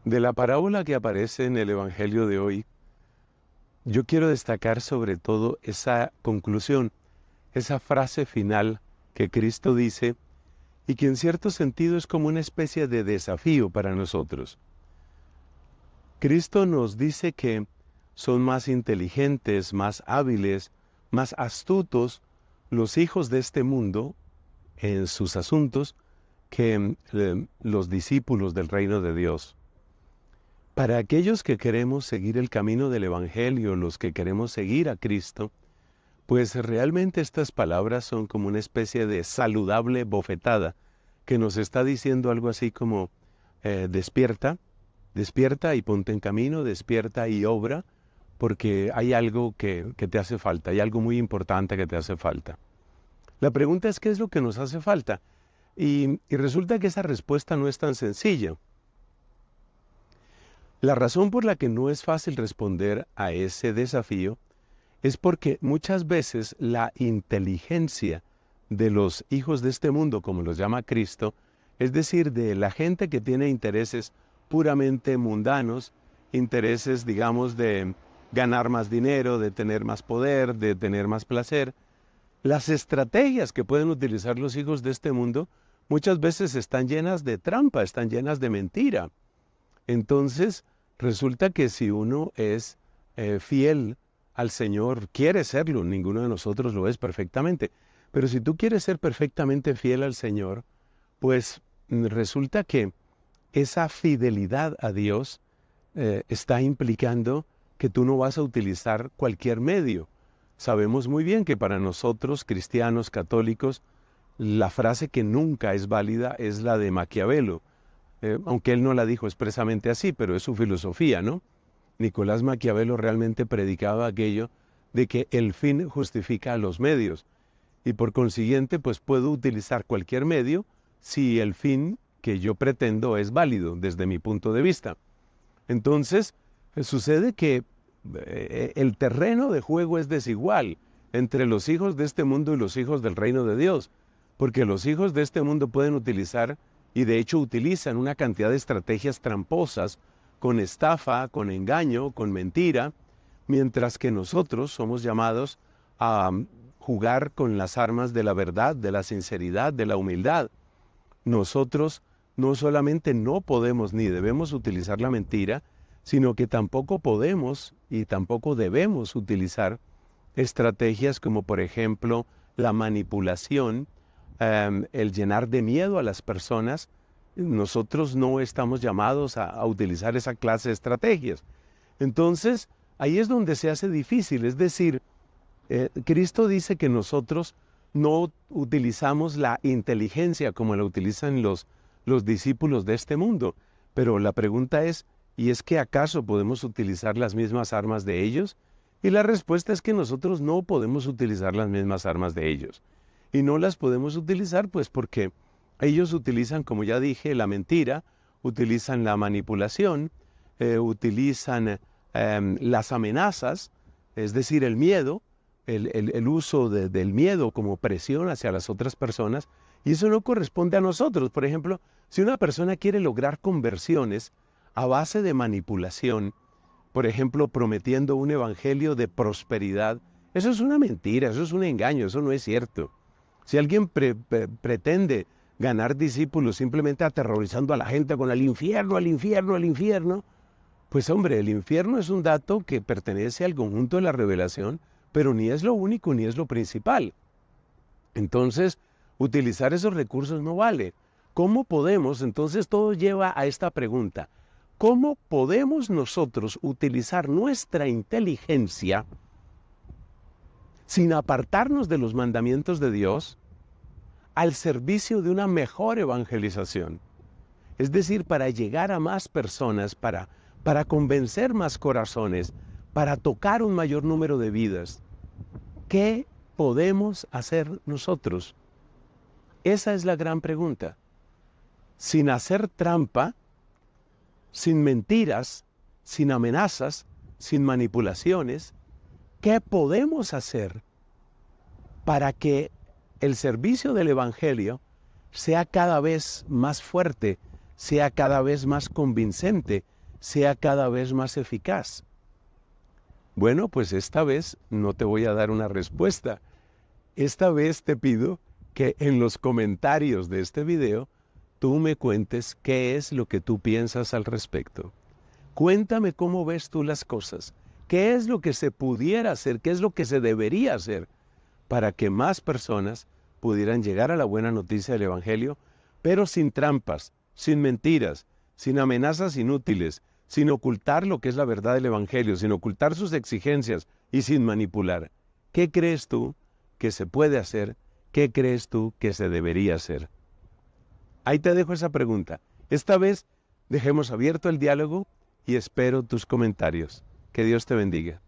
De la parábola que aparece en el Evangelio de hoy, yo quiero destacar sobre todo esa conclusión, esa frase final que Cristo dice y que en cierto sentido es como una especie de desafío para nosotros. Cristo nos dice que son más inteligentes, más hábiles, más astutos los hijos de este mundo en sus asuntos que los discípulos del reino de Dios. Para aquellos que queremos seguir el camino del Evangelio, los que queremos seguir a Cristo, pues realmente estas palabras son como una especie de saludable bofetada que nos está diciendo algo así como despierta, despierta y ponte en camino, despierta y obra, porque hay algo que te hace falta, hay algo muy importante que te hace falta. La pregunta es, ¿qué es lo que nos hace falta? Y resulta que esa respuesta no es tan sencilla. La razón por la que no es fácil responder a ese desafío es porque muchas veces la inteligencia de los hijos de este mundo, como los llama Cristo, es decir, de la gente que tiene intereses puramente mundanos, intereses, digamos, de ganar más dinero, de tener más poder, de tener más placer, las estrategias que pueden utilizar los hijos de este mundo muchas veces están llenas de trampa, están llenas de mentira. Entonces, resulta que si uno es fiel al Señor, quiere serlo, ninguno de nosotros lo es perfectamente, pero si tú quieres ser perfectamente fiel al Señor, pues resulta que esa fidelidad a Dios está implicando que tú no vas a utilizar cualquier medio. Sabemos muy bien que para nosotros, cristianos, católicos, la frase que nunca es válida es la de Maquiavelo. Aunque él no la dijo expresamente así, pero es su filosofía, ¿no? Nicolás Maquiavelo realmente predicaba aquello de que el fin justifica a los medios y por consiguiente pues puedo utilizar cualquier medio si el fin que yo pretendo es válido desde mi punto de vista. Entonces sucede que el terreno de juego es desigual entre los hijos de este mundo y los hijos del reino de Dios, porque los hijos de este mundo pueden utilizar y de hecho utilizan una cantidad de estrategias tramposas, con estafa, con engaño, con mentira, mientras que nosotros somos llamados a jugar con las armas de la verdad, de la sinceridad, de la humildad. Nosotros no solamente no podemos ni debemos utilizar la mentira, sino que tampoco podemos y tampoco debemos utilizar estrategias como por ejemplo la manipulación, el llenar de miedo a las personas. Nosotros no estamos llamados a utilizar esa clase de estrategias. Entonces, ahí es donde se hace difícil. Es decir, Cristo dice que nosotros no utilizamos la inteligencia como la utilizan los discípulos de este mundo. Pero la pregunta es, ¿y es que acaso podemos utilizar las mismas armas de ellos? Y la respuesta es que nosotros no podemos utilizar las mismas armas de ellos. Y no las podemos utilizar pues porque ellos utilizan, como ya dije, la mentira, utilizan la manipulación, utilizan las amenazas, es decir, el miedo, el uso del miedo como presión hacia las otras personas, y eso no corresponde a nosotros. Por ejemplo, si una persona quiere lograr conversiones a base de manipulación, por ejemplo, prometiendo un evangelio de prosperidad, eso es una mentira, eso es un engaño, eso no es cierto. Si alguien pretende ganar discípulos simplemente aterrorizando a la gente con el infierno, el infierno, el infierno, pues hombre, el infierno es un dato que pertenece al conjunto de la revelación, pero ni es lo único ni es lo principal. Entonces, utilizar esos recursos no vale. ¿Cómo podemos? Entonces todo lleva a esta pregunta. ¿Cómo podemos nosotros utilizar nuestra inteligencia sin apartarnos de los mandamientos de Dios al servicio de una mejor evangelización? Es decir, para llegar a más personas, para convencer más corazones, para tocar un mayor número de vidas. ¿Qué podemos hacer nosotros? Esa es la gran pregunta. Sin hacer trampa, sin mentiras, sin amenazas, sin manipulaciones, ¿qué podemos hacer para que el servicio del Evangelio sea cada vez más fuerte, sea cada vez más convincente, sea cada vez más eficaz? Bueno, pues esta vez no te voy a dar una respuesta. Esta vez te pido que en los comentarios de este video tú me cuentes qué es lo que tú piensas al respecto. Cuéntame cómo ves tú las cosas. ¿Qué es lo que se pudiera hacer? ¿Qué es lo que se debería hacer para que más personas pudieran llegar a la buena noticia del Evangelio, pero sin trampas, sin mentiras, sin amenazas inútiles, sin ocultar lo que es la verdad del Evangelio, sin ocultar sus exigencias y sin manipular? ¿Qué crees tú que se puede hacer? ¿Qué crees tú que se debería hacer? Ahí te dejo esa pregunta. Esta vez dejemos abierto el diálogo y espero tus comentarios. Que Dios te bendiga.